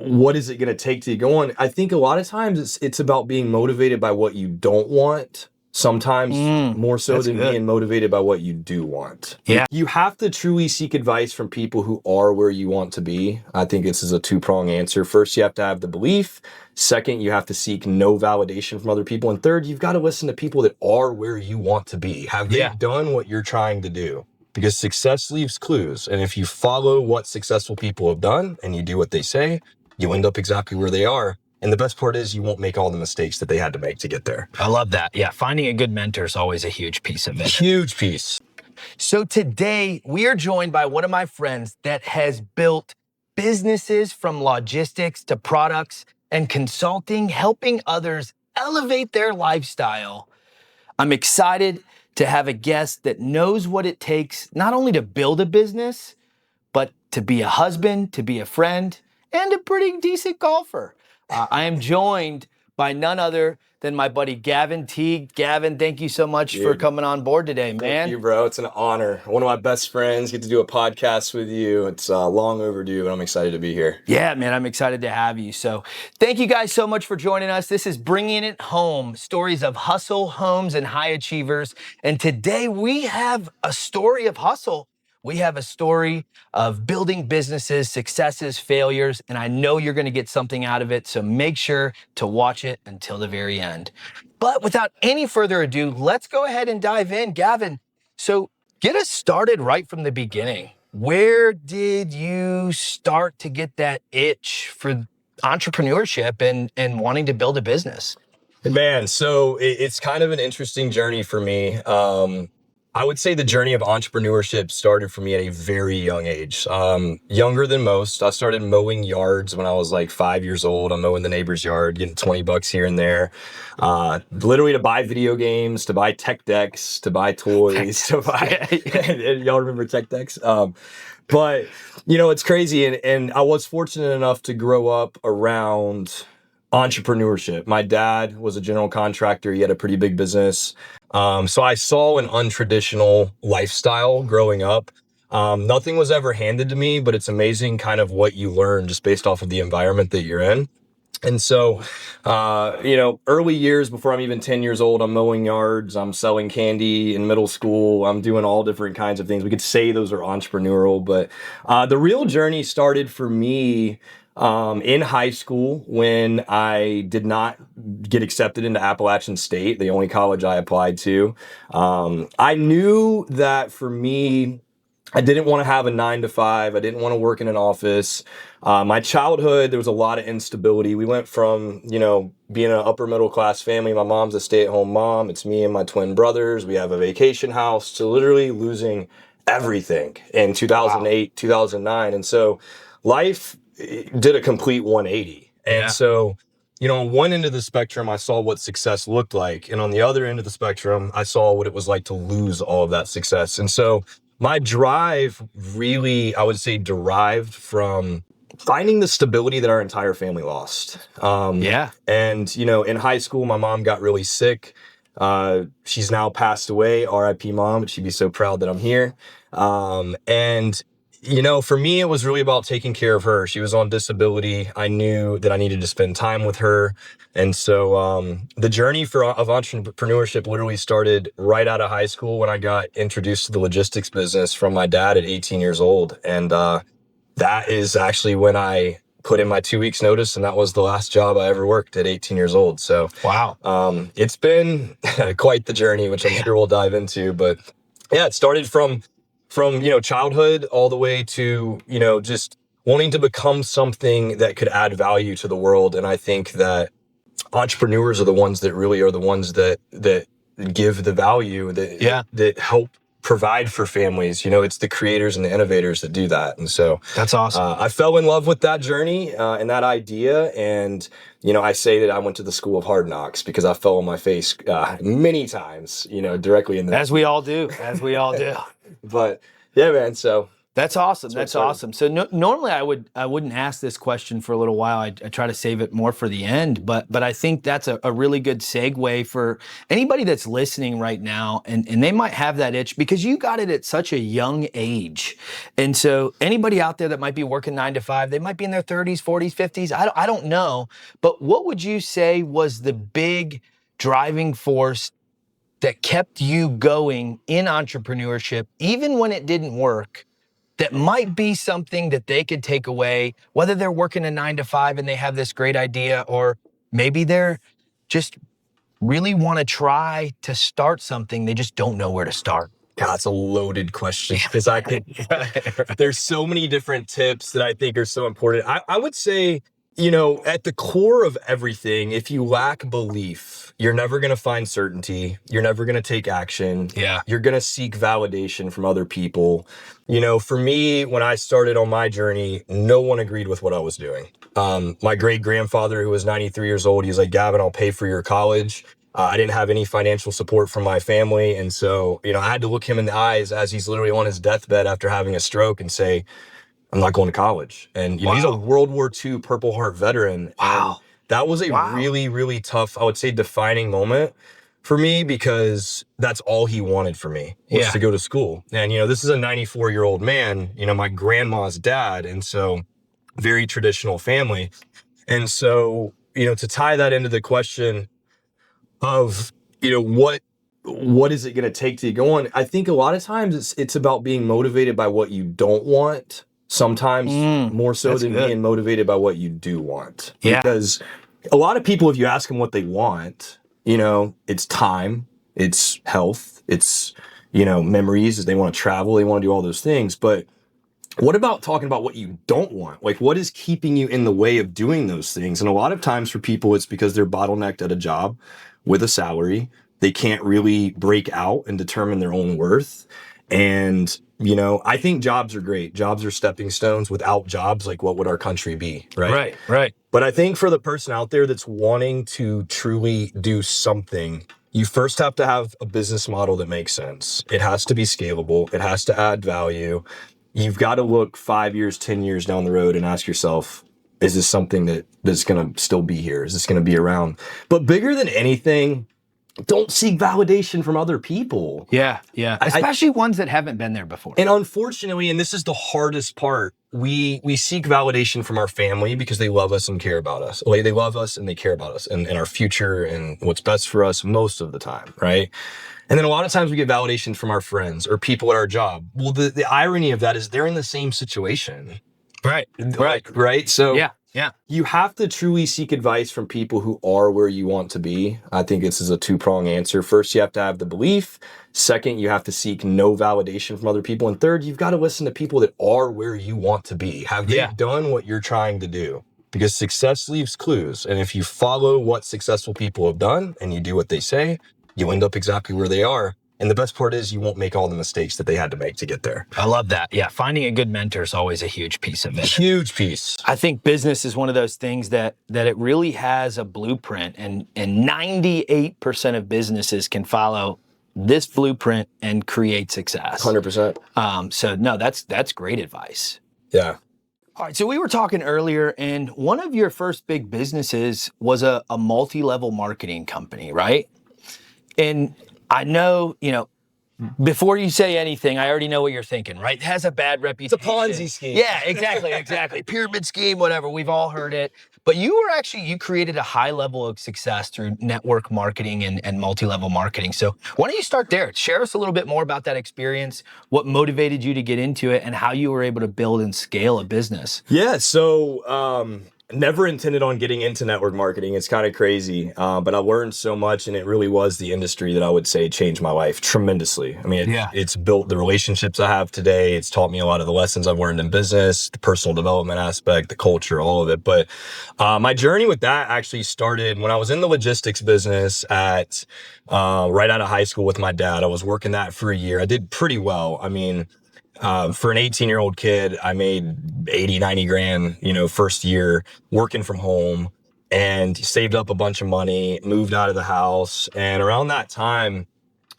what is it going to take to go on? I think a lot of times it's about being motivated by what you don't want. Sometimes more so than being motivated by what you do want. Yeah. You have to truly seek advice from people who are where you want to be. I think this is a two-pronged answer. First, you have to have the belief. Second, you have to seek no validation from other people. And third, you've got to listen to people that are where you want to be. Have they done what you're trying to do? Because success leaves clues. And if you follow what successful people have done and you do what they say, you end up exactly where they are. And the best part is you won't make all the mistakes that they had to make to get there. I love that. Yeah, finding a good mentor is always a huge piece of it. Huge piece. So today we are joined by one of my friends that has built businesses from logistics to products and consulting, helping others elevate their lifestyle. I'm excited to have a guest that knows what it takes not only to build a business, but to be a husband, to be a friend, and a pretty decent golfer. I am joined by none other than my buddy Gavin Teague. Gavin, thank you so much for coming on board today, man. Thank you, bro. It's an honor. One of my best friends, get to do a podcast with you. It's long overdue, and I'm excited to be here. Yeah, man, I'm excited to have you. So thank you guys so much for joining us. This is Bringing It Home, stories of hustle, homes, and high achievers. And today we have a story of hustle. We have a story of building businesses, successes, failures, and I know you're going to get something out of it, so make sure to watch it until the very end. But without any further ado, let's go ahead and dive in. Gavin, so get us started right from the beginning. Where did you start to get that itch for entrepreneurship and wanting to build a business? Man, so it's kind of an interesting journey for me. I would say the journey of entrepreneurship started for me at a very young age. Younger than most. I started mowing yards when I was like 5 years old. I'm mowing the neighbor's yard, getting $20 here and there. Literally to buy video games, to buy tech decks, to buy toys, to buy, y'all remember tech decks? But you know, it's crazy. And I was fortunate enough to grow up around entrepreneurship. My dad was a general contractor. He had a pretty big business. So I saw an untraditional lifestyle growing up. Nothing was ever handed to me, but it's amazing kind of what you learn just based off of the environment that you're in. And so, you know, early years before I'm even 10 years old, I'm mowing yards, I'm selling candy in middle school, I'm doing all different kinds of things. We could say those are entrepreneurial, but the real journey started for me in high school when I did not get accepted into Appalachian State, the only college I applied to. I knew that for me, I didn't want to have a 9 to 5. I didn't want to work in an office. My childhood, there was a lot of instability. We went from, you know, being an upper middle class family. My mom's a stay-at-home mom. It's me and my twin brothers. We have a vacation house, to literally losing everything in 2008, 2009. And so life did a complete 180. And so, you know, on one end of the spectrum, I saw what success looked like. And on the other end of the spectrum, I saw what it was like to lose all of that success. And so my drive really, I would say, derived from finding the stability that our entire family lost. And, you know, in high school, my mom got really sick. She's now passed away, RIP mom, but she'd be so proud that I'm here. And you know, for me, it was really about taking care of her. She was on disability. I knew that I needed to spend time with her. And so the journey of entrepreneurship literally started right out of high school when I got introduced to the logistics business from my dad at 18 years old. And that is actually when I put in my 2 weeks notice, and that was the last job I ever worked at 18 years old. So it's been quite the journey, which I'm sure we'll dive into. But yeah, it started from you know, childhood all the way to, you know, just wanting to become something that could add value to the world. And I think that entrepreneurs are the ones that really are the ones that give the value, that help provide for families. You know, it's the creators and the innovators that do that. And so that's awesome. I fell in love with that journey and that idea. And, you know, I say that I went to the school of hard knocks because I fell on my face many times, you know, directly in the... As we all do. But yeah, man. So That's awesome. That's exciting. awesome. So normally I wouldn't ask this question for a little while. I try to save it more for the end, but I think that's a really good segue for anybody that's listening right now, and they might have that itch because you got it at such a young age. And so anybody out there that might be working 9 to 5, they might be in their 30s, 40s, 50s. I don't know, but what would you say was the big driving force that kept you going in entrepreneurship, even when it didn't work? That might be something that they could take away, whether they're working a 9 to 5 and they have this great idea, or maybe they're just really want to try to start something. They just don't know where to start. God, that's a loaded question because there's so many different tips that I think are so important. I would say, at the core of everything, if you lack belief, you're never going to find certainty. You're never going to take action. Yeah. You're going to seek validation from other people. For me, when I started on my journey, no one agreed with what I was doing. My great grandfather, who was 93 years old, he's like, Gavin, I'll pay for your college. I didn't have any financial support from my family. And so, I had to look him in the eyes as he's literally on his deathbed after having a stroke and say, I'm not going to college. And he's a World War II Purple Heart veteran. Wow. And that was a really, really tough, I would say, defining moment for me because that's all he wanted for me was to go to school. And, this is a 94-year-old man, my grandma's dad. And so very traditional family. And so, to tie that into the question of, what is it going to take to go on? I think a lot of times it's about being motivated by what you don't want. Sometimes more so than being motivated by what you do want. Yeah. Because a lot of people, if you ask them what they want, it's time, it's health, it's, memories. They want to travel, they want to do all those things. But what about talking about what you don't want? Like, what is keeping you in the way of doing those things? And a lot of times for people, it's because they're bottlenecked at a job with a salary. They can't really break out and determine their own worth. And, I think jobs are great. Jobs are stepping stones. Without jobs, like, what would our country be? Right. But I think for the person out there that's wanting to truly do something, you first have to have a business model that makes sense. It has to be scalable. It has to add value. You've got to look 5 years, 10 years down the road and ask yourself, is this something that's going to still be here? Is this going to be around? But bigger than anything, don't seek validation from other people. Yeah. Especially ones that haven't been there before. And unfortunately, and this is the hardest part, we seek validation from our family because they love us and care about us. Like, they love us and they care about us and our future and what's best for us most of the time, right? And then a lot of times we get validation from our friends or people at our job. Well, the irony of that is they're in the same situation. Right. So yeah. You have to truly seek advice from people who are where you want to be. I think this is a two-pronged answer. First, you have to have the belief. Second, you have to seek no validation from other people. And third, you've got to listen to people that are where you want to be. Have they done what you're trying to do? Because success leaves clues. And if you follow what successful people have done and you do what they say, you end up exactly where they are. And the best part is you won't make all the mistakes that they had to make to get there. I love that. Yeah. Finding a good mentor is always a huge piece of it. Huge piece. I think business is one of those things that it really has a blueprint, and 98% of businesses can follow this blueprint and create success. 100%. So no, that's great advice. Yeah. All right. So we were talking earlier, and one of your first big businesses was a multi-level marketing company, right? And I know, before you say anything, I already know what you're thinking, right? It has a bad reputation. It's a Ponzi scheme. Yeah, exactly. Pyramid scheme, whatever. We've all heard it. But you created a high level of success through network marketing and multi-level marketing. So why don't you start there? Share us a little bit more about that experience, what motivated you to get into it, and how you were able to build and scale a business. Yeah. So, never intended on getting into network marketing. It's kind of crazy, but I learned so much, and it really was the industry that I would say changed my life tremendously. I mean, it's built the relationships I have today. It's taught me a lot of the lessons I've learned in business, the personal development aspect, the culture, all of it. But my journey with that actually started when I was in the logistics business at right out of high school with my dad. I was working that for a year. I did pretty well. I mean, for an 18-year-old kid, I made 80, 90 grand, first year working from home, and saved up a bunch of money, moved out of the house. And around that time,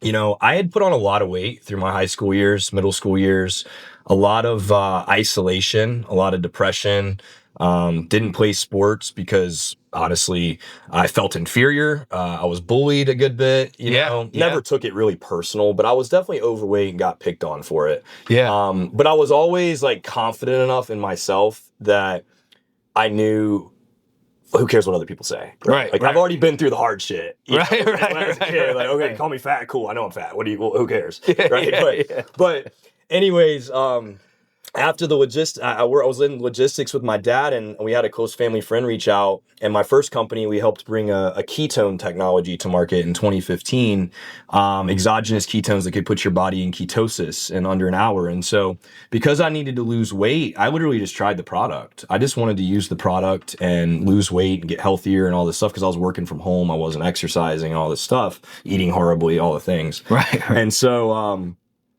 I had put on a lot of weight through my high school years, middle school years. a lot of isolation, a lot of depression. Didn't play sports because honestly, I felt inferior. I was bullied a good bit, never took it really personal, but I was definitely overweight and got picked on for it. But I was always like confident enough in myself that I knew who cares what other people say? Right. Like I've already been through the hard shit. When I was a kid, okay, call me fat, cool. I know I'm fat. Who cares? But anyways, after the I was in logistics with my dad, and we had a close family friend reach out. And my first company, we helped bring a ketone technology to market in 2015, exogenous ketones that could put your body in ketosis in under an hour. And so because I needed to lose weight, I literally just tried the product. I just wanted to use the product and lose weight and get healthier and all this stuff because I was working from home. I wasn't exercising and all this stuff, eating horribly, all the things. Right. And so,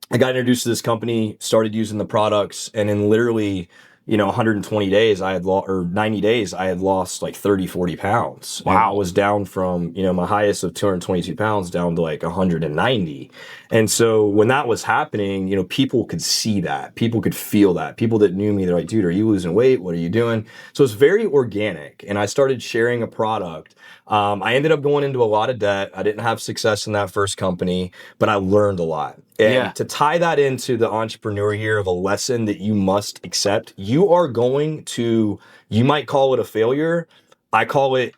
I got introduced to this company, started using the products, and in literally, 120 days, or 90 days, I had lost like 30, 40 pounds. Wow. And I was down from, my highest of 222 pounds down to like 190. And so when that was happening, people could see that. People could feel that. People that knew me, they're like, dude, are you losing weight? What are you doing? So it's very organic. And I started sharing a product. I ended up going into a lot of debt. I didn't have success in that first company, but I learned a lot. And to tie that into the entrepreneur here of a lesson that you must accept, you might call it a failure. I call it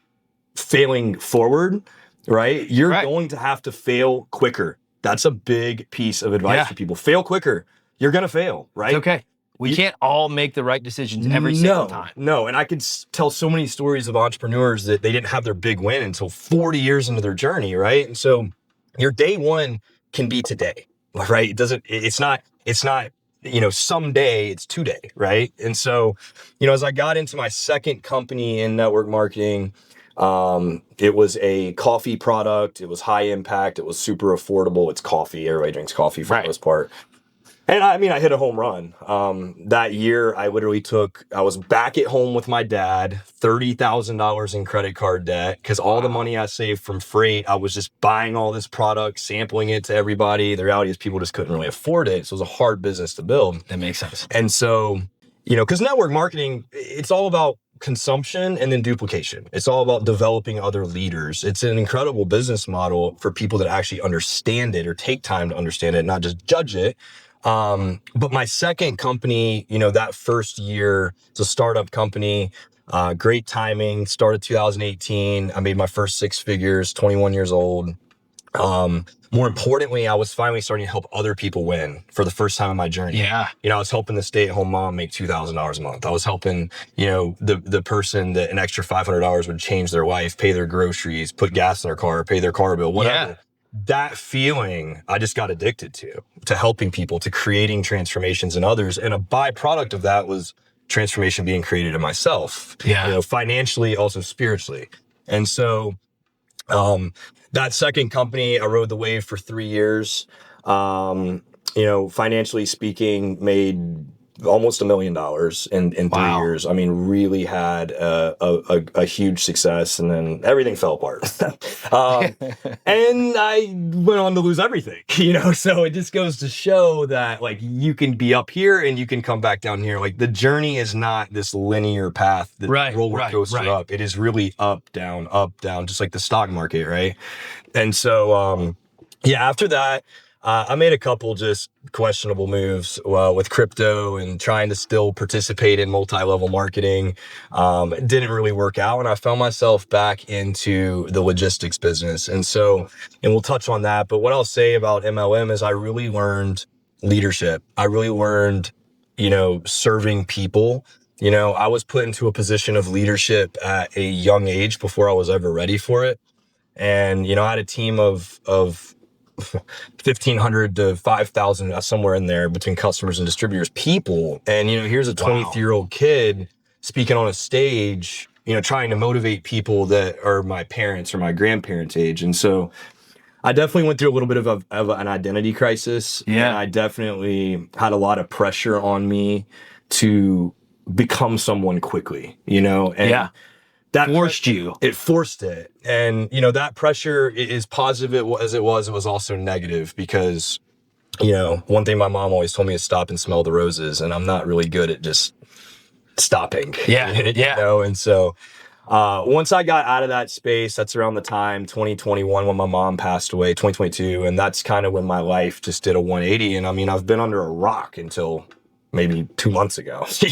failing forward, right? You're going to have to fail quicker. That's a big piece of advice for people. Fail quicker. You're going to fail, right? It's okay. We can't all make the right decisions every single time. No, and I could tell so many stories of entrepreneurs that they didn't have their big win until 40 years into their journey, right? And so your day one can be today, right? It's not, someday, it's today, right? And so, as I got into my second company in network marketing, it was a coffee product. It was high impact. It was super affordable. It's coffee. Everybody drinks coffee for the most part. And I hit a home run. That year, I was back at home with my dad, $30,000 in credit card debt, because all the money I saved from freight, I was just buying all this product, sampling it to everybody. The reality is people just couldn't really afford it. So it was a hard business to build. That makes sense. And so, because network marketing, it's all about consumption and then duplication. It's all about developing other leaders. It's an incredible business model for people that actually understand it or take time to understand it, not just judge it. But my second company, that first year, it's a startup company, great timing, started 2018. I made my first 6 figures, 21 years old. More importantly, I was finally starting to help other people win for the first time in my journey. Yeah. I was helping the stay-at-home mom make $2,000 a month. I was helping, the person that an extra $500 would change their life, pay their groceries, put gas in their car, pay their car bill, whatever. Yeah. That feeling I just got addicted to helping people, to creating transformations in others. And a byproduct of that was transformation being created in myself, financially, also spiritually. And so, that second company, I rode the wave for 3 years. Financially speaking, made almost $1 million in 3 years. I mean, really had a huge success, and then everything fell apart. And I went on to lose everything, so it just goes to show that like you can be up here and you can come back down here. Like the journey is not this linear path, that roller coaster up. It is really up, down, just like the stock market, right? And so, after that, I made a couple just questionable moves with crypto and trying to still participate in multi-level marketing. It didn't really work out, and I found myself back into the logistics business. And we'll touch on that. But what I'll say about MLM is I really learned leadership. I really learned, serving people. I was put into a position of leadership at a young age before I was ever ready for it. And, I had a team of 1,500 to 5,000, somewhere in there between customers and distributors, people. And, here's a 23-year-old kid speaking on a stage, trying to motivate people that are my parents or my grandparents' age. And so I definitely went through a little bit of an identity crisis. Yeah. And I definitely had a lot of pressure on me to become someone quickly, and that forced you. It forced it. And, that pressure is positive as it was also negative, because one thing my mom always told me is stop and smell the roses, and I'm not really good at just stopping. Yeah. And so once I got out of that space, that's around the time 2021 when my mom passed away, 2022, and that's kind of when my life just did a 180. And I mean, I've been under a rock until maybe 2 months ago. So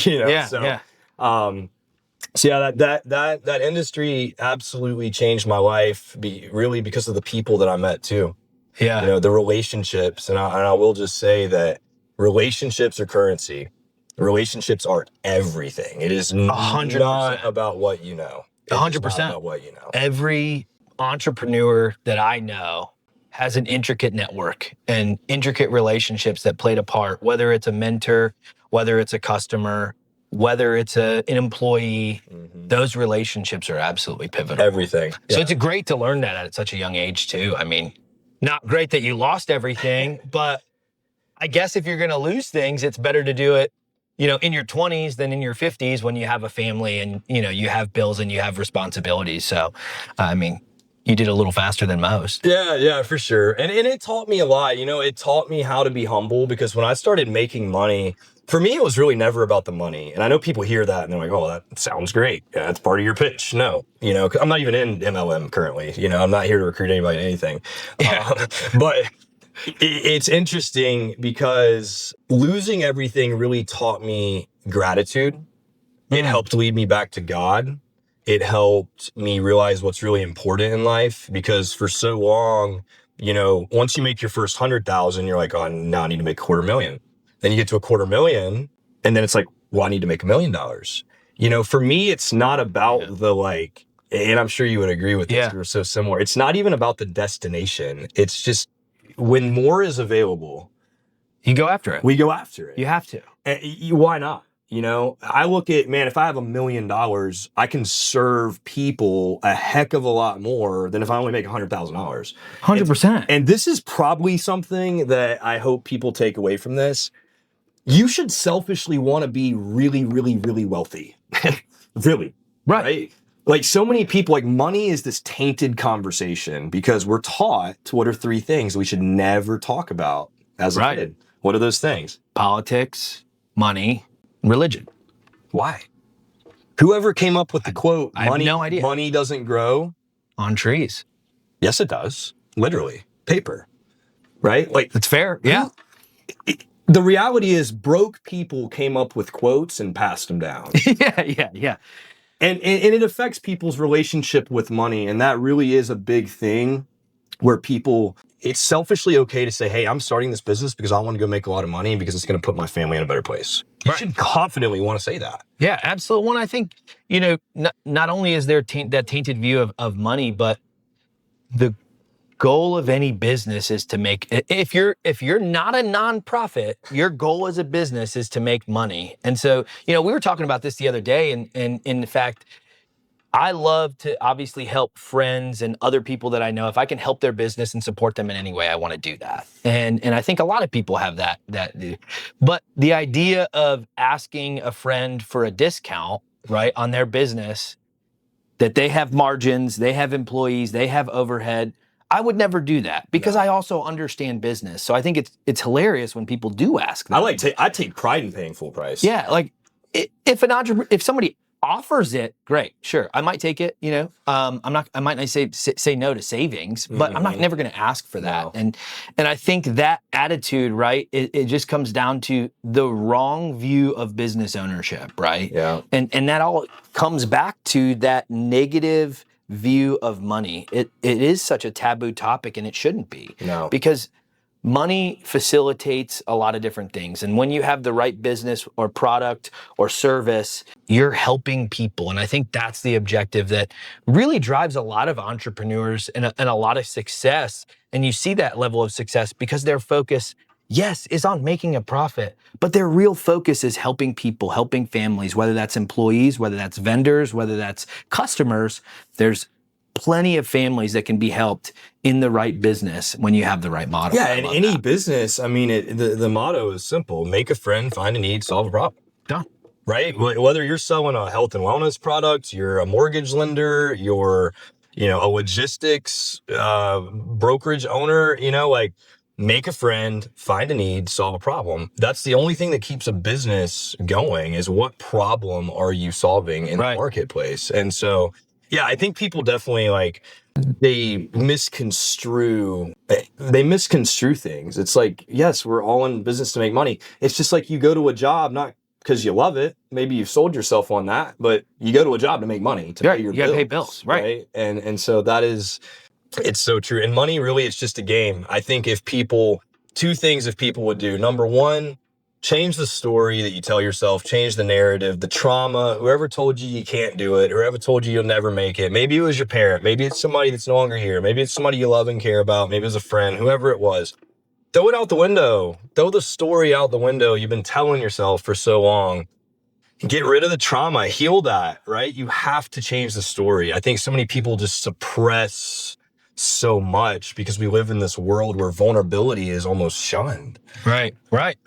yeah, that industry absolutely changed my life, really because of the people that I met too. Yeah. The relationships, and I will just say that relationships are currency. Relationships are everything. It is 100%. not about what you know. 100% about what you know. Every entrepreneur that I know has an intricate network and intricate relationships that played a part, whether it's a mentor, whether it's a customer, whether it's an employee. Those relationships are absolutely pivotal. Everything. So it's great to learn that at such a young age too. I mean, not great that you lost everything, but I guess if you're going to lose things, it's better to do it, in your 20s than in your 50s when you have a family and, you have bills and you have responsibilities. So, I mean, you did a little faster than most. Yeah, for sure. And it taught me a lot. It taught me how to be humble, because when I started making money, for me, it was really never about the money. And I know people hear that and they're like, oh, that sounds great. Yeah, that's part of your pitch. No, 'cause I'm not even in MLM currently. I'm not here to recruit anybody to anything. But it's interesting because losing everything really taught me gratitude. It helped lead me back to God. It helped me realize what's really important in life, because for so long, once you make your first 100,000, you're like, oh, now I need to make $250,000. Then you get to $250,000 and then it's like, well, I need to make $1 million. For me, it's not about the and I'm sure you would agree with this. We're so similar. It's not even about the destination. It's just when more is available, you go after it. We go after it. You have to. Why not? I look at, man, if I have $1 million, I can serve people a heck of a lot more than if I only make $100,000. 100%. And this is probably something that I hope people take away from this. You should selfishly want to be really, really, really wealthy. Really. Right? Like so many people, money is this tainted conversation because we're taught what are 3 things we should never talk about as a kid. What are those things? Politics, money, religion. Why? Whoever came up with the quote, I have no idea. Money doesn't grow on trees. Yes, it does. Literally. Paper. Right? That's fair. Yeah. The reality is broke people came up with quotes and passed them down. Yeah. And it affects people's relationship with money. And that really is a big thing where it's selfishly okay to say, hey, I'm starting this business because I want to go make a lot of money because it's going to put my family in a better place. You should confidently want to say that. Yeah, absolutely. One, I think, not only is there that tainted view of money, but the goal of any business is to make, if you're not a nonprofit, your goal as a business is to make money. And so, we were talking about this the other day, and in fact, I love to obviously help friends and other people that I know. If I can help their business and support them in any way, I want to do that. And I think a lot of people have that. But the idea of asking a friend for a discount, right, on their business, that they have margins, they have employees, they have overhead, I would never do that because I also understand business. So I think it's hilarious when people do ask that. I take pride in paying full price. Yeah, if somebody offers it, great, sure, I might take it. I might not say no to savings, but I'm never going to ask for that. No. And I think that attitude, right, it just comes down to the wrong view of business ownership, right? Yeah. And that all comes back to that negative view of money. It is such a taboo topic, and it shouldn't be. No. Because money facilitates a lot of different things. And when you have the right business or product or service, you're helping people. And I think that's the objective that really drives a lot of entrepreneurs and a lot of success. And you see that level of success because their focus, yes, is on making a profit, but their real focus is helping people, helping families, whether that's employees, whether that's vendors, whether that's customers. There's plenty of families that can be helped in the right business when you have the right model. Yeah, in any business, I mean, the motto is simple: make a friend, find a need, solve a problem. Done. Right? Whether you're selling a health and wellness product, you're a mortgage lender, you're, a logistics brokerage owner, make a friend, find a need, solve a problem. That's the only thing that keeps a business going, is what problem are you solving in the marketplace? And so, yeah, I think people definitely like, they misconstrue things. It's like, yes, we're all in business to make money. It's just like you go to a job, not because you love it. Maybe you've sold yourself on that, but you go to a job to make money, to pay your bills. You gotta pay bills, right? And so that is, it's so true. And money, really, it's just a game. I think two things if people would do. Number one, change the story that you tell yourself, change the narrative, the trauma, whoever told you can't do it, whoever told you you'll never make it. Maybe it was your parent. Maybe it's somebody that's no longer here. Maybe it's somebody you love and care about. Maybe it was a friend, whoever it was. Throw it out the window. Throw the story out the window you've been telling yourself for so long. Get rid of the trauma, heal that, right? You have to change the story. I think so many people just suppress so much because we live in this world where vulnerability is almost shunned. Right.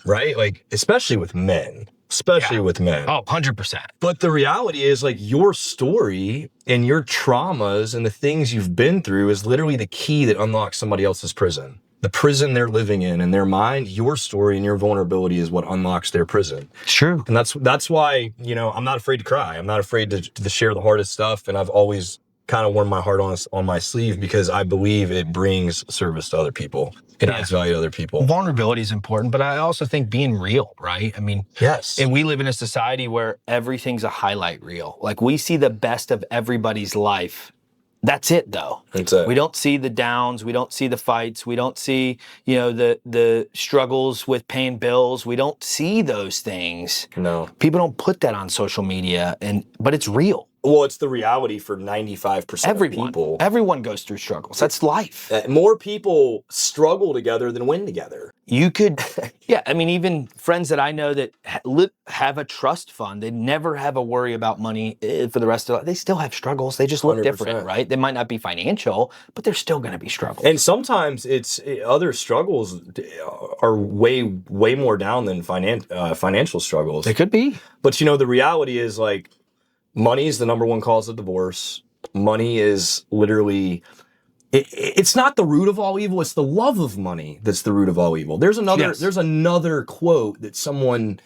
Like, especially with men. With men. Oh, 100%. But the reality is, like, your story and your traumas and the things you've been through is literally the key that unlocks somebody else's prison. The prison they're living in their mind, your story and your vulnerability is what unlocks their prison. It's true. And that's why, I'm not afraid to cry. I'm not afraid to share the hardest stuff. And I've always kind of worn my heart on my sleeve because I believe it brings service to other people. It adds value to other people. Vulnerability is important, but I also think being real, right? I mean, yes. And we live in a society where everything's a highlight reel. Like, we see the best of everybody's life. That's it, though. That's it. We don't see the downs. We don't see the fights. We don't see, the struggles with paying bills. We don't see those things. No. People don't put that on social media, but it's real. Well, it's the reality for 95% of people. Everyone goes through struggles. That's life. More people struggle together than win together. You could, even friends that I know that have a trust fund, they never have a worry about money for the rest of life. They still have struggles. They just look 100%. different, right? They might not be financial, but they're still going to be struggles. And sometimes other struggles are way more down than financial struggles. They could be. But the reality is, like, money is the number one cause of divorce. Money is literally, it's not the root of all evil. It's the love of money that's the root of all evil. There's another quote that someone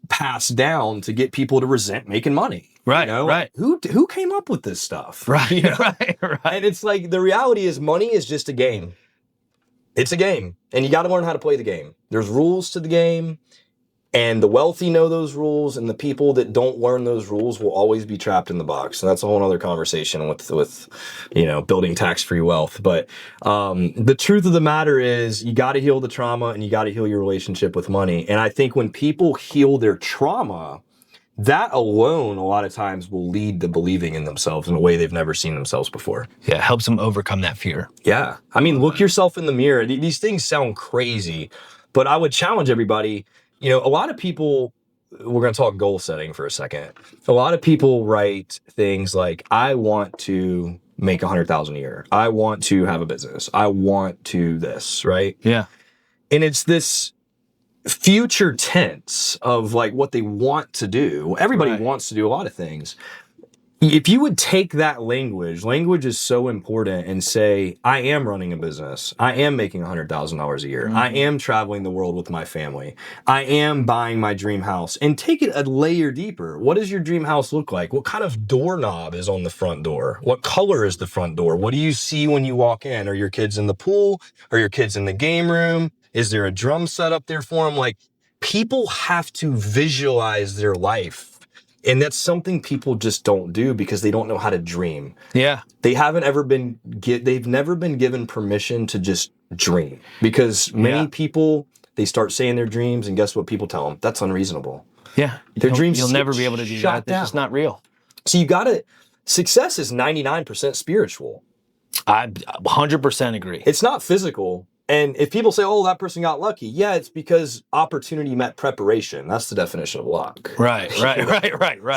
passed down to get people to resent making money. Right, right. Who came up with this stuff? Right, right. And it's like, the reality is money is just a game. It's a game. And you got to learn how to play the game. There's rules to the game. And the wealthy know those rules, and the people that don't learn those rules will always be trapped in the box. And that's a whole other conversation with building tax-free wealth. But the truth of the matter is, you got to heal the trauma and you got to heal your relationship with money. And I think when people heal their trauma, that alone a lot of times will lead to believing in themselves in a way they've never seen themselves before. Yeah, it helps them overcome that fear. Yeah. I mean, look yourself in the mirror. These things sound crazy, but I would challenge everybody. A lot of people, we're going to talk goal setting for a second. A lot of people write things like, I want to make $100,000 a year. I want to have a business. I want to this, right? Yeah. And it's this future tense of like what they want to do. Everybody wants to do a lot of things. If you would take that language is so important, and say, I am running a business. I am making $100,000 a year. Mm-hmm. I am traveling the world with my family. I am buying my dream house. And take it a layer deeper. What does your dream house look like? What kind of doorknob is on the front door? What color is the front door? What do you see when you walk in? Are your kids in the pool? Are your kids in the game room? Is there a drum set up there for them? Like, people have to visualize their life. And that's something people just don't do because they don't know how to dream. Yeah. They've never been given permission to just dream, because many people, they start saying their dreams, and guess what people tell them? That's unreasonable. Yeah. Their dreams, you'll never be able to do that. It's just not real. So success is 99% spiritual. I 100% agree. It's not physical. And if people say, oh, that person got lucky, yeah, it's because opportunity met preparation. That's the definition of luck. Right.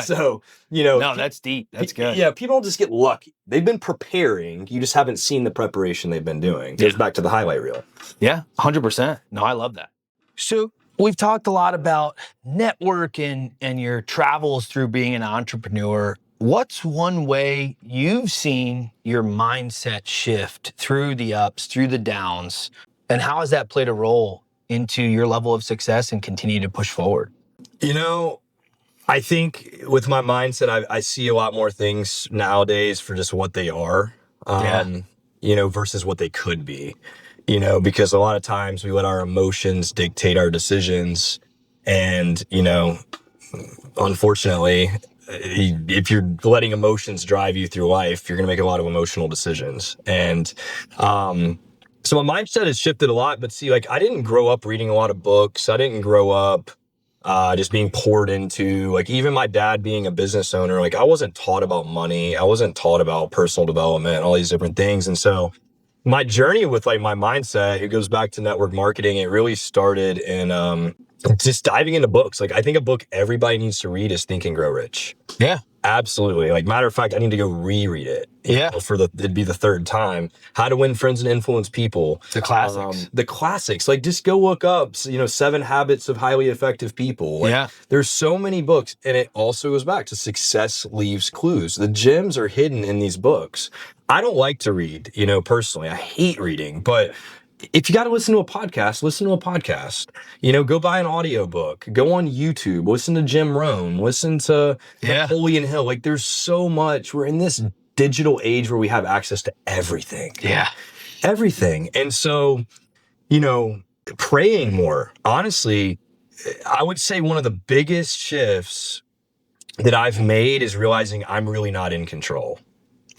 So, No, that's deep. That's good. Yeah, people don't just get lucky. They've been preparing. You just haven't seen the preparation they've been doing. It goes back to the highlight reel. Yeah, 100%. No, I love that. So we've talked a lot about network and your travels through being an entrepreneur. What's one way you've seen your mindset shift through the ups, through the downs? And how has that played a role into your level of success and continue to push forward? I think with my mindset, I see a lot more things nowadays for just what they are, versus what they could be, because a lot of times we let our emotions dictate our decisions. And, unfortunately, if you're letting emotions drive you through life, you're going to make a lot of emotional decisions. And, so my mindset has shifted a lot, but see, like, I didn't grow up reading a lot of books. I didn't grow up just being poured into, like, even my dad being a business owner, like, I wasn't taught about money. I wasn't taught about personal development, all these different things. And so my journey with like my mindset, it goes back to network marketing. It really started in just diving into books. Like, I think a book everybody needs to read is Think and Grow Rich. Yeah. Absolutely. Like, matter of fact, I need to go reread it. It'd be the third time. How to Win Friends and Influence People. The classics. The classics. Like, just go look up, 7 Habits of Highly Effective People. Like, there's so many books, and it also goes back to success leaves clues. The gems are hidden in these books. I don't like to read, personally. I hate reading, but if you got to listen to a podcast, listen to a podcast. Go buy an audiobook, go on YouTube, listen to Jim Rohn, listen to Napoleon Hill. Like, there's so much. We're in this digital age where we have access to everything. Yeah. Everything. And so, praying more. Honestly, I would say one of the biggest shifts that I've made is realizing I'm really not in control.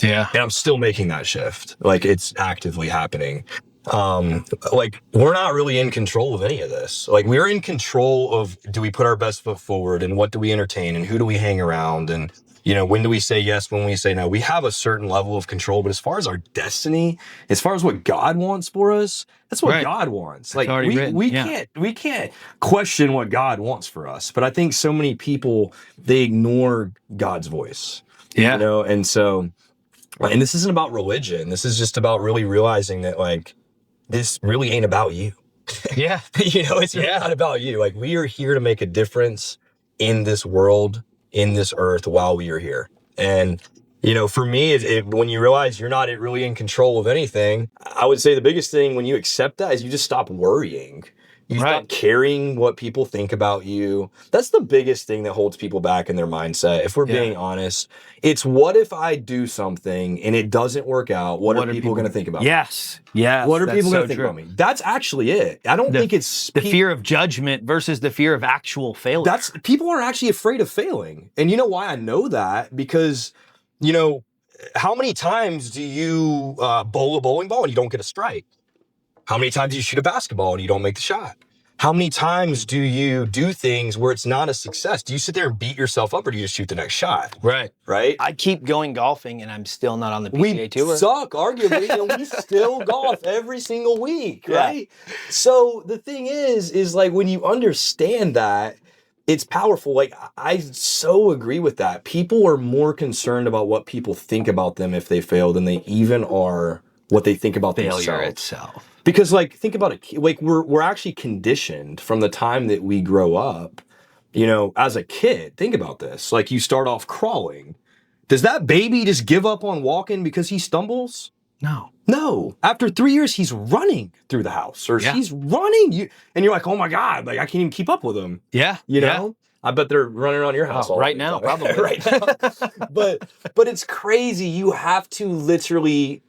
Yeah. And I'm still making that shift. Like, it's actively happening. Like, we're not really in control of any of this. Like, we're in control of, do we put our best foot forward, and what do we entertain, and who do we hang around, and when do we say yes, when we say no. We have a certain level of control, but as far as our destiny, as far as what God wants for us, that's what God wants. Like, we can't question what God wants for us. But I think so many people, they ignore God's voice. And so, and this isn't about religion. This is just about really realizing that, like, this really ain't about you. Yeah. It's really not about you. Like, we are here to make a difference in this world, in this earth, while we are here. And, for me, when you realize you're not really in control of anything, I would say the biggest thing when you accept that is you just stop worrying. You stop caring what people think about you. That's the biggest thing that holds people back in their mindset. If we're being honest, it's, what if I do something and it doesn't work out? What are people going to think about me? Yes. What are people going to think about me? That's actually it. I don't think it's the fear of judgment versus the fear of actual failure. People are actually afraid of failing. And you know why I know that? Because, how many times do you bowl a bowling ball and you don't get a strike? How many times do you shoot a basketball and you don't make the shot? How many times do you do things where it's not a success? Do you sit there and beat yourself up, or do you just shoot the next shot? Right. I keep going golfing, and I'm still not on the PGA Tour. We suck, arguably, and we still golf every single week, right? So the thing is like, when you understand that, it's powerful. Like, I so agree with that. People are more concerned about what people think about them if they fail than they even are what they think about failure themselves. itself. Because, like, think about it. Like, we're actually conditioned from the time that we grow up. As a kid, think about this. Like, you start off crawling. Does that baby just give up on walking because he stumbles? No. After 3 years, he's running through the house, or she's running. And you're like, oh my God, like, I can't even keep up with him. Yeah. I bet they're running around your house right now, probably. Right now. But it's crazy. You have to literally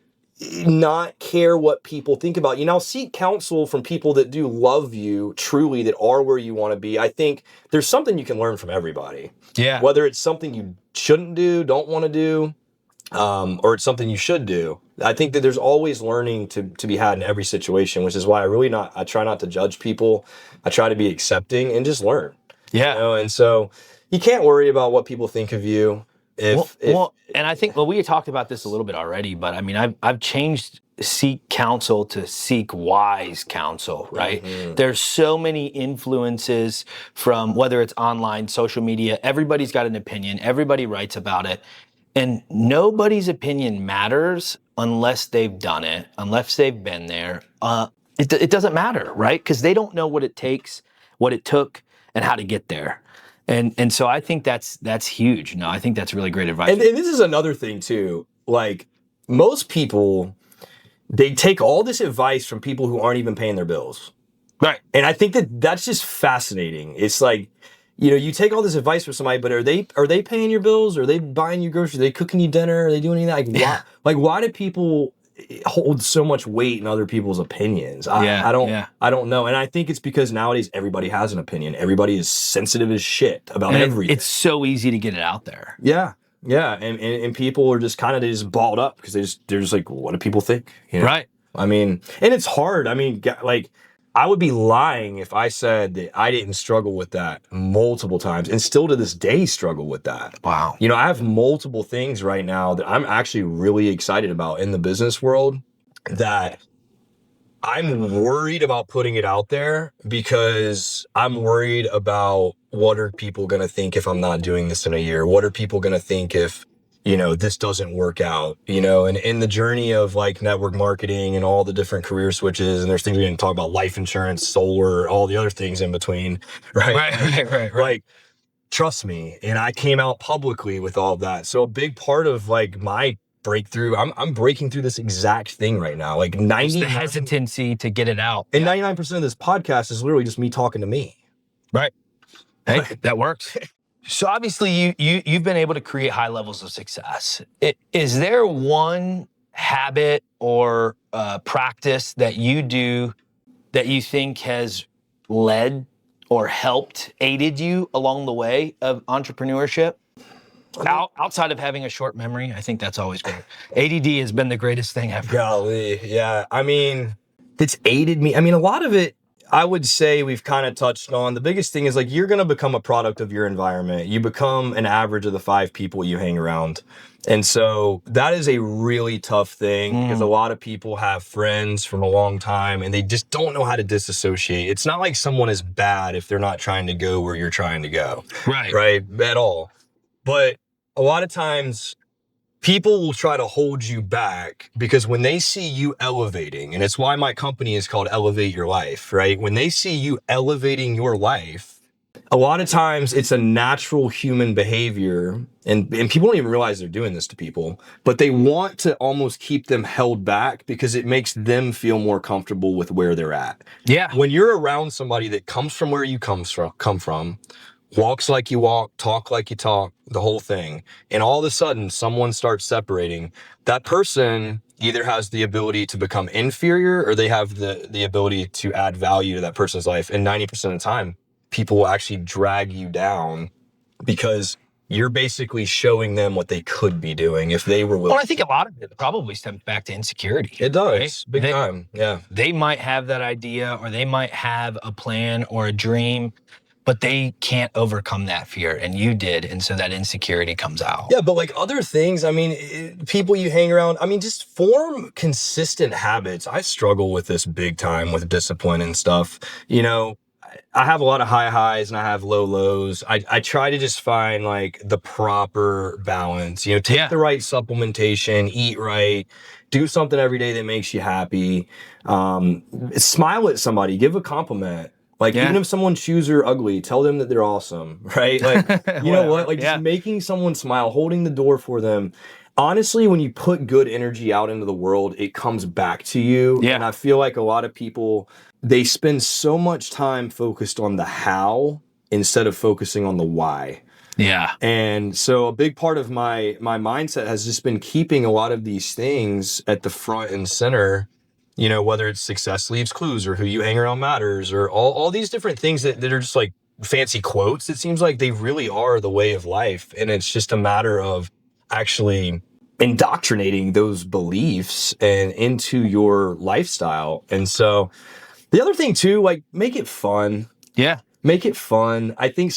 not care what people think about you. Now, seek counsel from people that do love you truly, that are where you want to be. I think there's something you can learn from everybody. Yeah. Whether it's something you shouldn't do, don't want to do, or it's something you should do. I think that there's always learning to be had in every situation, which is why I try not to judge people. I try to be accepting and just learn. Yeah. And so you can't worry about what people think of you. And I think, we had talked about this a little bit already, but I mean, I've changed seek counsel to seek wise counsel, right? Mm-hmm. There's so many influences from, whether it's online, social media, everybody's got an opinion, everybody writes about it, and nobody's opinion matters unless they've done it, unless they've been there. It doesn't matter, right? Because they don't know what it takes, what it took, and how to get there. And so I think that's huge. No, I think that's really great advice. And this is another thing too. Like, most people, they take all this advice from people who aren't even paying their bills. Right. And I think that that's just fascinating. It's like, you take all this advice from somebody, but are they paying your bills? Are they buying you groceries? Are they cooking you dinner? Are they doing anything? Why do people hold so much weight in other people's opinions? I don't know. And I think it's because nowadays everybody has an opinion. Everybody is sensitive as shit about everything. It's so easy to get it out there. Yeah. Yeah. And people are just kind of just balled up because they're just like, what do people think? Right. I mean, and it's hard. I mean, like, I would be lying if I said that I didn't struggle with that multiple times and still to this day struggle with that. Wow. I have multiple things right now that I'm actually really excited about in the business world that I'm worried about putting it out there because I'm worried about what are people going to think if I'm not doing this in a year? What are people going to think if this doesn't work out, and in the journey of like network marketing and all the different career switches, and there's things we didn't talk about, life insurance, solar, all the other things in between, right. Like, trust me. And I came out publicly with all of that. So a big part of like my breakthrough, I'm breaking through this exact thing right now. Like 90 the hesitancy to get it out. And 99% of this podcast is literally just me talking to me. Right. Hey, that works. So obviously you've been able to create high levels of success. Is there one habit or practice that you do that you think has led or helped, aided you along the way of entrepreneurship? Outside of having a short memory, I think that's always great. ADD has been the greatest thing ever. Golly, yeah. I mean, it's aided me. I mean, a lot of it, I would say we've kind of touched on. The biggest thing is like you're going to become a product of your environment. You become an average of the 5 people you hang around. And so that is a really tough thing because a lot of people have friends from a long time and they just don't know how to disassociate. It's not like someone is bad if they're not trying to go where you're trying to go. Right. At all. But a lot of times people will try to hold you back because when they see you elevating, and it's why my company is called Elevate Your Life, right? When they see you elevating your life, a lot of times it's a natural human behavior, and people don't even realize they're doing this to people, but they want to almost keep them held back because it makes them feel more comfortable with where they're at. Yeah. When you're around somebody that comes from where you come from, walks like you walk, talk like you talk, the whole thing. And all of a sudden, someone starts separating. That person either has the ability to become inferior or they have the ability to add value to that person's life. And 90% of the time, people will actually drag you down because you're basically showing them what they could be doing if they were willing. Well, I think a lot of it probably stems back to insecurity. It does, right? Big time, yeah. They might have that idea or they might have a plan or a dream, but they can't overcome that fear, and you did, and so that insecurity comes out. Yeah, but like other things, I mean, people you hang around, I mean, just form consistent habits. I struggle with this big time with discipline and stuff. I have a lot of high highs and I have low lows. I try to just find like the proper balance, take the right supplementation, eat right, do something every day that makes you happy. Smile at somebody, give a compliment. Like, even if someone's shoes are ugly, tell them that they're awesome, right? Like, you know what? Like, just making someone smile, holding the door for them. Honestly, when you put good energy out into the world, it comes back to you. Yeah. And I feel like a lot of people, they spend so much time focused on the how instead of focusing on the why. Yeah. And so a big part of my mindset has just been keeping a lot of these things at the front and center. Whether it's success leaves clues or who you hang around matters or all these different things that are just like fancy quotes. It seems like they really are the way of life. And it's just a matter of actually indoctrinating those beliefs and into your lifestyle. And so the other thing too, like make it fun. Yeah. Make it fun. I think,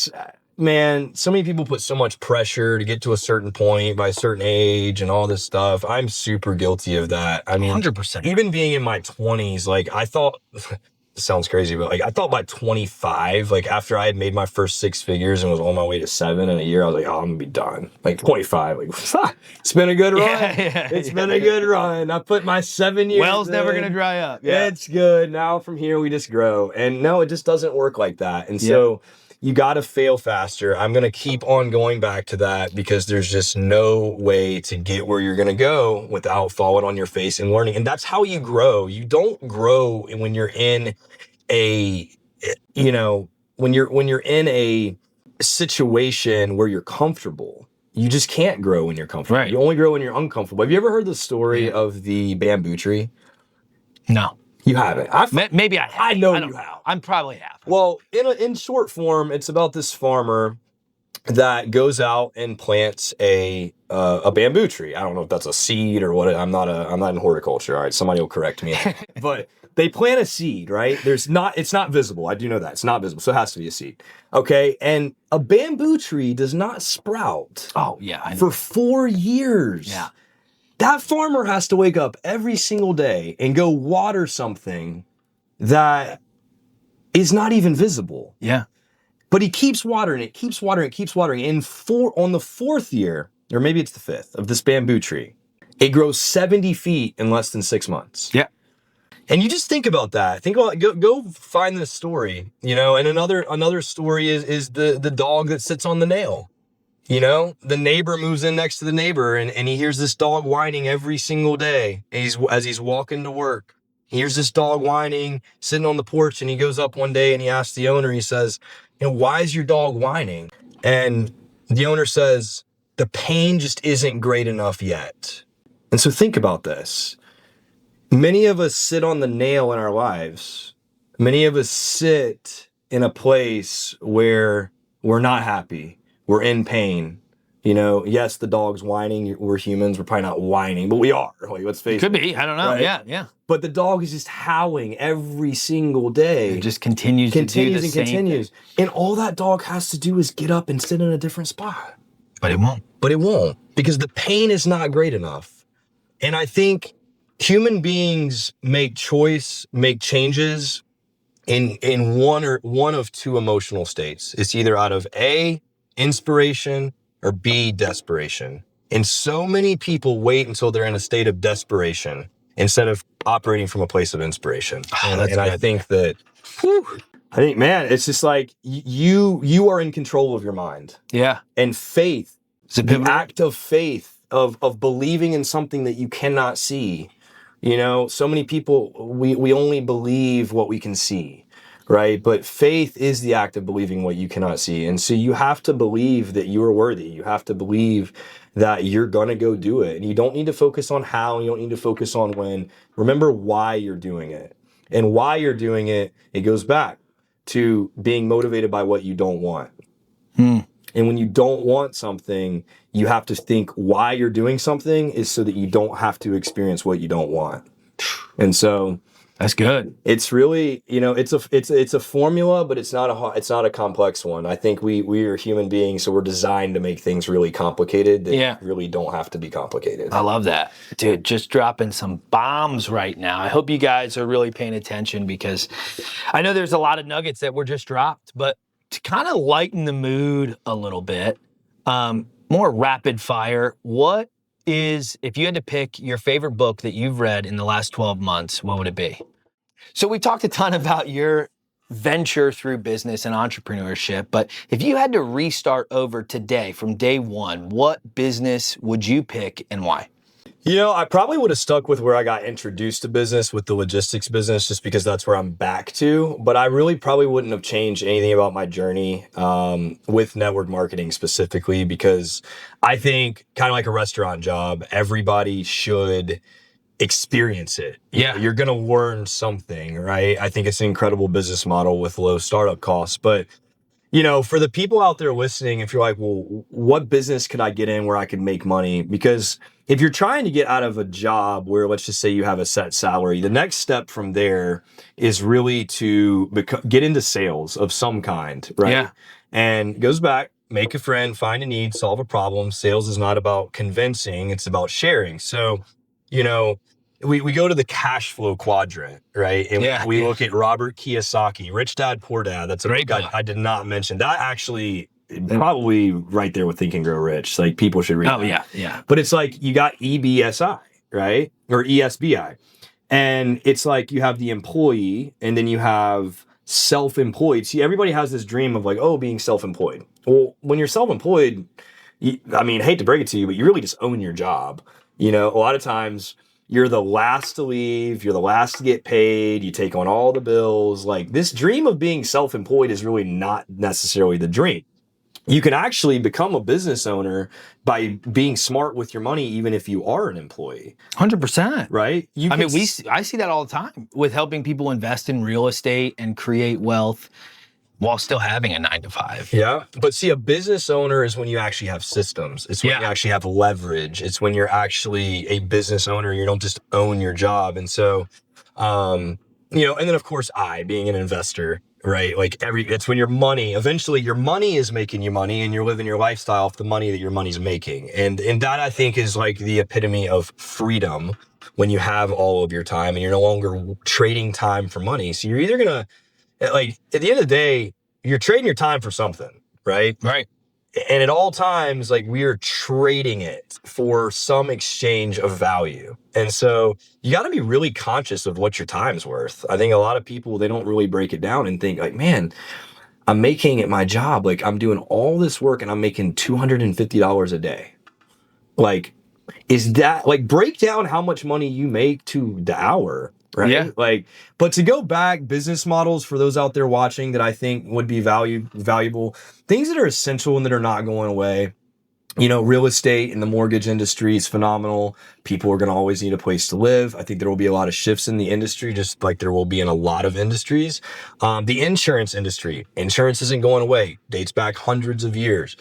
man, so many people put so much pressure to get to a certain point by a certain age and all this stuff. I'm super guilty of that. I mean, 100%. Even being in my 20s, like I thought, this sounds crazy, but like I thought by 25, like after I had made my first 6 figures and was on my way to 7 in a year, I was like, oh, I'm gonna be done. Like 25, like it's been a good run. It's been a good run. I put my 7 years. Well's never gonna dry up. Yeah. It's good. Now from here we just grow. And no, it just doesn't work like that. And so you got to fail faster. I'm going to keep on going back to that because there's just no way to get where you're going to go without falling on your face and learning. And that's how you grow. You don't grow when you're in a, you know, when you're in a situation where you're comfortable. You just can't grow when you're comfortable. Right. You only grow when you're uncomfortable. Have you ever heard the story of the bamboo tree? No. You haven't. Maybe I have. I know you have. I probably have. Well, in short form, it's about this farmer that goes out and plants a bamboo tree. I don't know if that's a seed or what. I'm not in horticulture. All right, somebody will correct me. But they plant a seed, right? It's not visible. I do know that. It's not visible, so it has to be a seed. Okay, and a bamboo tree does not sprout. Oh, yeah. I know. For 4 years. Yeah. That farmer has to wake up every single day and go water something that is not even visible. Yeah. But he keeps watering it, keeps watering it, keeps watering it. And on the 4th year, or maybe it's the 5th, of this bamboo tree, it grows 70 feet in less than 6 months. Yeah. And you just think about that. Think about go find this story, you know. And another story is the dog that sits on the nail. You know, the neighbor moves in next to the neighbor and he hears this dog whining every single day as he's walking to work. He hears this dog whining, sitting on the porch, and he goes up one day and he asks the owner, he says, you know, why is your dog whining? And the owner says, the pain just isn't great enough yet. And so think about this. Many of us sit on the nail in our lives. Many of us sit in a place where we're not happy. We're in pain. You know, yes, the dog's whining. We're humans. We're probably not whining, but we are. Like, let's face it. Could be. I don't know. Right? Yeah. But the dog is just howling every single day. It just continues to do the same continues. And all that dog has to do is get up and sit in a different spot. But it won't. Because the pain is not great enough. And I think human beings make changes in one of two emotional states. It's either out of A, inspiration, or B, desperation. And so many people wait until they're in a state of desperation instead of operating from a place of inspiration. I think that, man, it's just like you are in control of your mind. Yeah. And faith, the act of faith, of believing in something that you cannot see. You know, so many people, we only believe what we can see. Right? But faith is the act of believing what you cannot see. And so you have to believe that you are worthy. You have to believe that you're going to go do it. And you don't need to focus on how, and you don't need to focus on when. Remember why you're doing it. And why you're doing it, it goes back to being motivated by what you don't want. And when you don't want something, you have to think why you're doing something is so that you don't have to experience what you don't want. And so that's good. It's really, you know, it's a formula, but it's not a complex one. I think we are human beings, so we're designed to make things really complicated that really don't have to be complicated. I love that. Dude, just dropping some bombs right now. I hope you guys are really paying attention because I know there's a lot of nuggets that were just dropped, but to kind of lighten the mood a little bit, more rapid fire, what is, if you had to pick your favorite book that you've read in the last 12 months, what would it be? So we talked a ton about your venture through business and entrepreneurship, but if you had to restart over today from day one, what business would you pick and why? You know, I probably would have stuck with where I got introduced to business with the logistics business just because that's where I'm back to. But I really probably wouldn't have changed anything about my journey with network marketing specifically because I think kind of like a restaurant job, everybody should experience it. Yeah. You're going to learn something, right? I think it's an incredible business model with low startup costs. But you know, for the people out there listening, if you're like, well, what business could I get in where I could make money? Because if you're trying to get out of a job where, let's just say you have a set salary, the next step from there is really to get into sales of some kind, right? Yeah. And it goes back, make a friend, find a need, solve a problem. Sales is not about convincing, it's about sharing. So, you know, we go to the cash flow quadrant, right? And we look at Robert Kiyosaki, Rich Dad, Poor Dad. That's a book I did not mention. That actually probably right there with Think and Grow Rich. Like people should read that. Yeah. But it's like you got EBSI, right? Or ESBI. And it's like you have the employee and then you have self-employed. See, everybody has this dream of like, oh, being self-employed. Well, when you're self-employed, I mean, I hate to break it to you, but you really just own your job. You know, a lot of times you're the last to leave, you're the last to get paid, you take on all the bills. Like, this dream of being self-employed is really not necessarily the dream. You can actually become a business owner by being smart with your money, even if you are an employee. 100%. Right? I see that all the time with helping people invest in real estate and create wealth while still having a 9 to 5. Yeah. But see, a business owner is when you actually have systems. It's when you actually have leverage. It's when you're actually a business owner. You don't just own your job. And so, and then of course being an investor, right? Like it's when eventually your money is making you money and you're living your lifestyle off the money that your money's making. And that I think is like the epitome of freedom when you have all of your time and you're no longer trading time for money. So you're either going to, like, at the end of the day, you're trading your time for something, right? Right. And at all times, like, we are trading it for some exchange of value. And so you got to be really conscious of what your time's worth. I think a lot of people, they don't really break it down and think like, man, I'm making at my job, like I'm doing all this work and I'm making $250 a day. Like, is that, like, break down how much money you make to the hour, right? Yeah. Like, but to go back, business models for those out there watching that I think would be valuable, things that are essential and that are not going away. Real estate and the mortgage industry is phenomenal. People are going to always need a place to live. I think there will be a lot of shifts in the industry, just like there will be in a lot of industries. The insurance industry, insurance isn't going away. Dates back hundreds of years.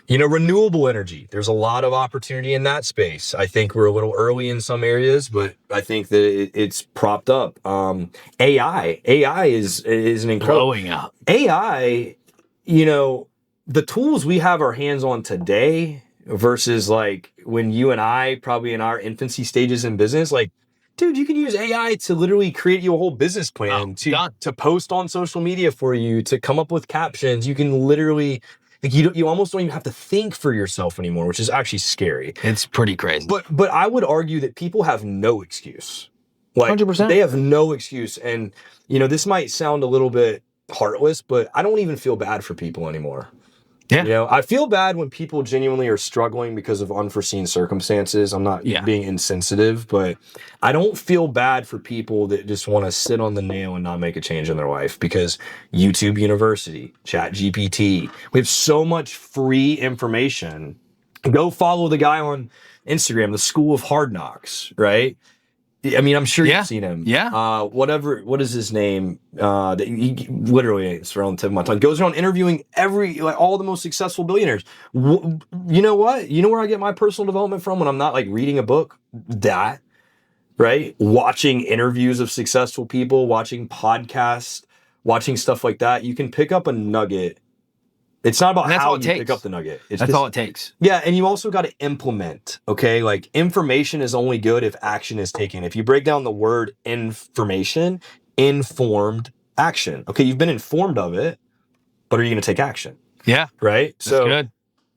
Renewable energy, there's a lot of opportunity in that space. I think we're a little early in some areas, but I think that it's propped up. AI is an incredible Blowing up. AI, the tools we have our hands on today versus like when you and I probably in our infancy stages in business, like, dude, you can use AI to literally create you a whole business plan to post on social media for you, to come up with captions. You can literally, like, you almost don't even have to think for yourself anymore, which is actually scary. It's pretty crazy. But I would argue that people have no excuse. Like, 100%. They have no excuse. And, this might sound a little bit heartless, but I don't even feel bad for people anymore. Yeah. I feel bad when people genuinely are struggling because of unforeseen circumstances. I'm not being insensitive, but I don't feel bad for people that just want to sit on the nail and not make a change in their life, because YouTube University, ChatGPT, we have so much free information. Go follow the guy on Instagram, the School of Hard Knocks, right? I mean, I'm sure you've seen him. Yeah. What is his name? That he literally, it's around the tip of my tongue, goes around interviewing all the most successful billionaires. You know what? You know where I get my personal development from when I'm not like reading a book? That, right? Watching interviews of successful people, watching podcasts, watching stuff like that. You can pick up a nugget. It's not about how you pick up the nugget. That's all it takes. Yeah, and you also got to implement, okay? Like, information is only good if action is taken. If you break down the word information, informed action. Okay, you've been informed of it, but are you going to take action? Yeah. Right? That's good.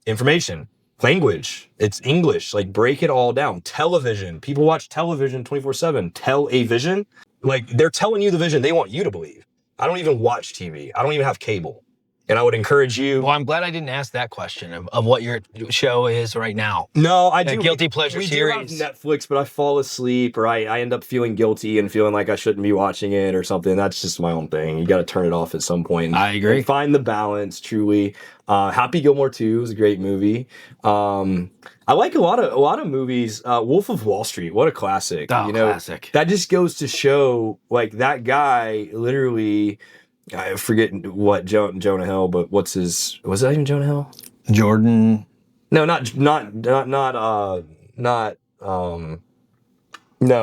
Information, language, it's English. Like, break it all down. Television. People watch television 24/7. Tell a vision. Like, they're telling you the vision they want you to believe. I don't even watch TV. I don't even have cable. And I would encourage you. Well, I'm glad I didn't ask that question of what your show is right now. No, I do. Guilty pleasure series. We do have Netflix, but I fall asleep, or I end up feeling guilty and feeling like I shouldn't be watching it or something. That's just my own thing. You got to turn it off at some point. I agree. And find the balance, truly. Happy Gilmore 2 is a great movie. I like a lot of movies. Wolf of Wall Street, what a classic. Oh, classic. That just goes to show, like, that guy literally... I forget what Jonah Hill, but was that even Jonah Hill? Jordan. No, not. No,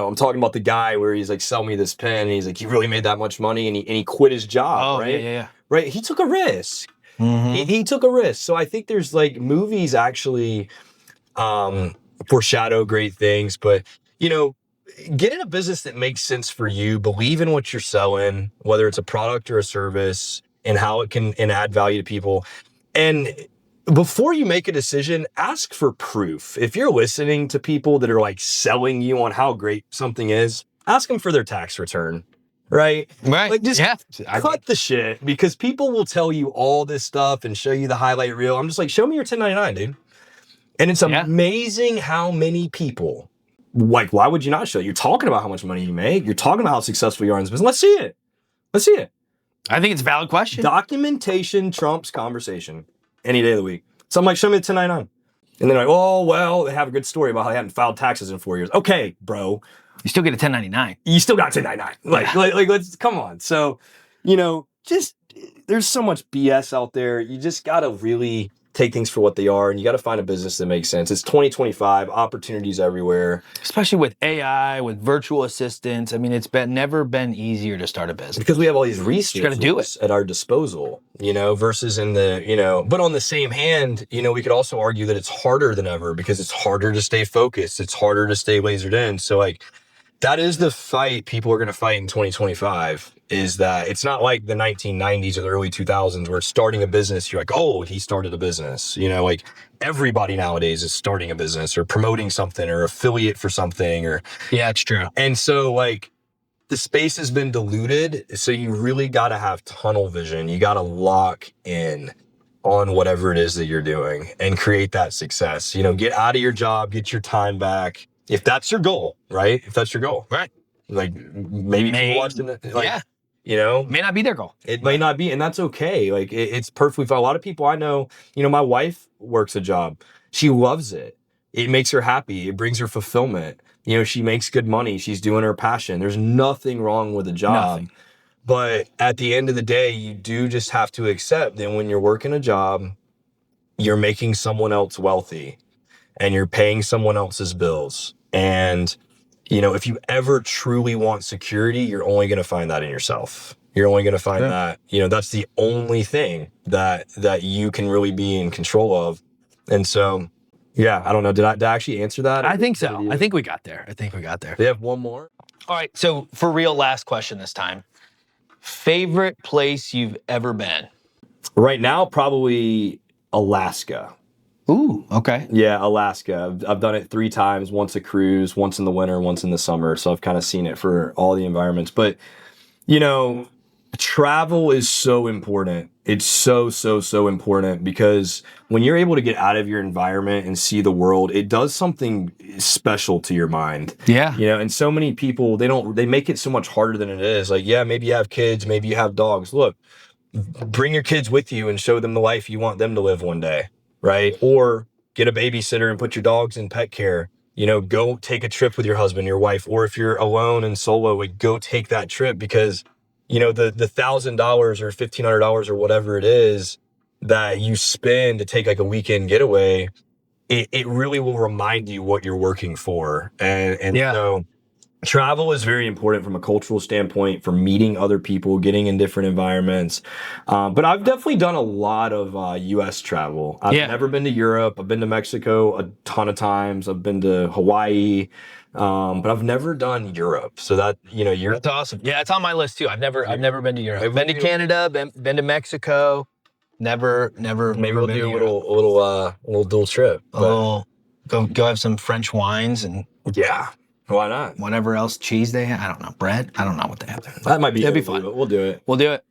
I'm talking about the guy where he's like, sell me this pen, and he's like, he really made that much money, and he quit his job, right? Yeah. Right. He took a risk. Mm-hmm. He took a risk. So I think there's like movies actually foreshadow great things, but get in a business that makes sense for you. Believe in what you're selling, whether it's a product or a service, and how it can add value to people. And before you make a decision, ask for proof. If you're listening to people that are like selling you on how great something is, ask them for their tax return, right? Right. Like just Yeah. cut the shit, because people will tell you all this stuff and show you the highlight reel. I'm just like, show me your 1099, dude. And it's amazing how many people, like, why would you not show? You're talking about how much money you make. You're talking about how successful you are in this business. Let's see it. Let's see it. I think it's a valid question. Documentation trumps conversation any day of the week. So I'm like, show me the 1099. And they're like, oh, well, they have a good story about how they hadn't filed taxes in 4 years. Okay, bro. You still get a 1099. You still got 1099. Like, let's, come on. So, just, there's so much BS out there. You just got to really take things for what they are, and you got to find a business that makes sense. It's 2025, opportunities everywhere. Especially with AI, with virtual assistants. I mean, it's never been easier to start a business. Because we have all these resources gotta do it. at our disposal, versus in the, but on the same hand, we could also argue that it's harder than ever because it's harder to stay focused. It's harder to stay lasered in. So like, that is the fight people are going to fight in 2025, is that it's not like the 1990s or the early 2000s where starting a business, you're like, oh, he started a business. Like everybody nowadays is starting a business or promoting something or affiliate for something or. Yeah, it's true. And so like the space has been diluted. So you really got to have tunnel vision. You got to lock in on whatever it is that you're doing and create that success. Get out of your job, get your time back. If that's your goal, right? If that's your goal, right? Like maybe people watching it, like, may not be their goal. It may not be, and that's okay. Like it's perfectly fine. A lot of people I know, my wife works a job. She loves it. It makes her happy. It brings her fulfillment. She makes good money. She's doing her passion. There's nothing wrong with a job. Nothing. But at the end of the day, you do just have to accept that when you're working a job, you're making someone else wealthy and you're paying someone else's bills. And, if you ever truly want security, you're only going to find that in yourself. You're only going to find that, that's the only thing that you can really be in control of. And so, yeah, I don't know. Did I actually answer that? I think so. I think we got there. They have one more. All right. So for real, last question this time. Favorite place you've ever been? Right now, probably Alaska. Ooh, okay. Yeah, Alaska. I've done it 3 times, once a cruise, once in the winter, once in the summer. So I've kind of seen it for all the environments. But, travel is so important. It's so, so, so important because when you're able to get out of your environment and see the world, it does something special to your mind. Yeah. And so many people, they make it so much harder than it is. Like, yeah, maybe you have kids, maybe you have dogs. Look, bring your kids with you and show them the life you want them to live one day. Right? Or get a babysitter and put your dogs in pet care. Go take a trip with your husband, your wife, or if you're alone and solo, like go take that trip because, the $1,000 or $1,500 or whatever it is that you spend to take like a weekend getaway, it really will remind you what you're working for. And so travel is very important from a cultural standpoint for meeting other people, getting in different environments. But I've definitely done a lot of U.S. travel. I've never been to Europe. I've been to Mexico a ton of times. I've been to Hawaii, but I've never done Europe. So that, Europe. That's awesome. Yeah, it's on my list too. I've never been to Europe. I've been to Canada, been to Mexico. Never. Maybe we'll do a little dual trip. Go have some French wines and. Yeah. Why not? Whatever else cheese they have. I don't know. Bread. I don't know what they have there. That might be. That'd be fun. We'll do it. We'll do it.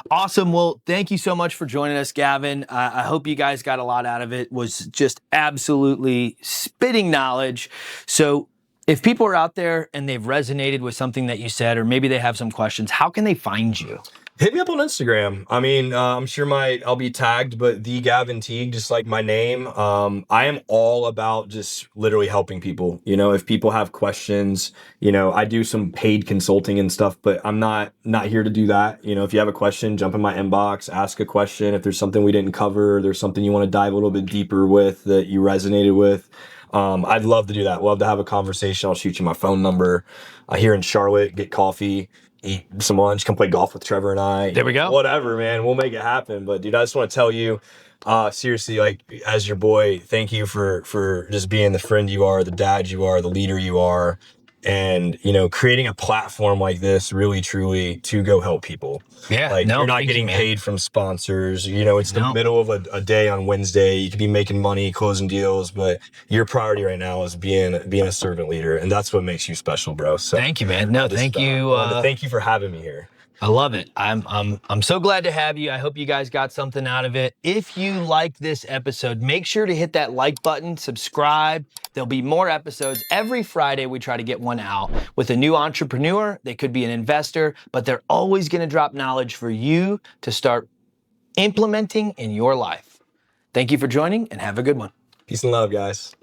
Awesome. Well, thank you so much for joining us, Gavin. I hope you guys got a lot out of it. Was just absolutely spitting knowledge. So if people are out there and they've resonated with something that you said, or maybe they have some questions, how can they find you? Hit me up on Instagram. I mean, I'm sure I'll be tagged, but the Gavin Teague, just like my name. I am all about just literally helping people. If people have questions, I do some paid consulting and stuff, but I'm not here to do that. If you have a question, jump in my inbox, ask a question. If there's something we didn't cover, there's something you want to dive a little bit deeper with that you resonated with. I'd love to do that. Love to have a conversation. I'll shoot you my phone number. Here in Charlotte, get coffee, eat some lunch, come play golf with Trevor and I. There we go. Whatever, man. We'll make it happen. But dude, I just want to tell you, seriously, like as your boy, thank you for just being the friend you are, the dad you are, the leader you are. and, you know, creating a platform like this really truly to go help people. Yeah, Like, no, you're not thank you, getting man. paid from sponsors. You know, it's the No. middle of a day on Wednesday. You could be making money, closing deals, but your priority right now is being a servant leader, and that's what makes you special, bro. So Thank you, man. No, thank you. I wanted to thank you for having me here. I love it. I'm so glad to have you. I hope you guys got something out of it. If you like this episode, make sure to hit that like button, subscribe. There'll be more episodes. Every Friday, we try to get one out with a new entrepreneur. They could be an investor, but they're always going to drop knowledge for you to start implementing in your life. Thank you for joining, and have a good one. Peace and love, guys.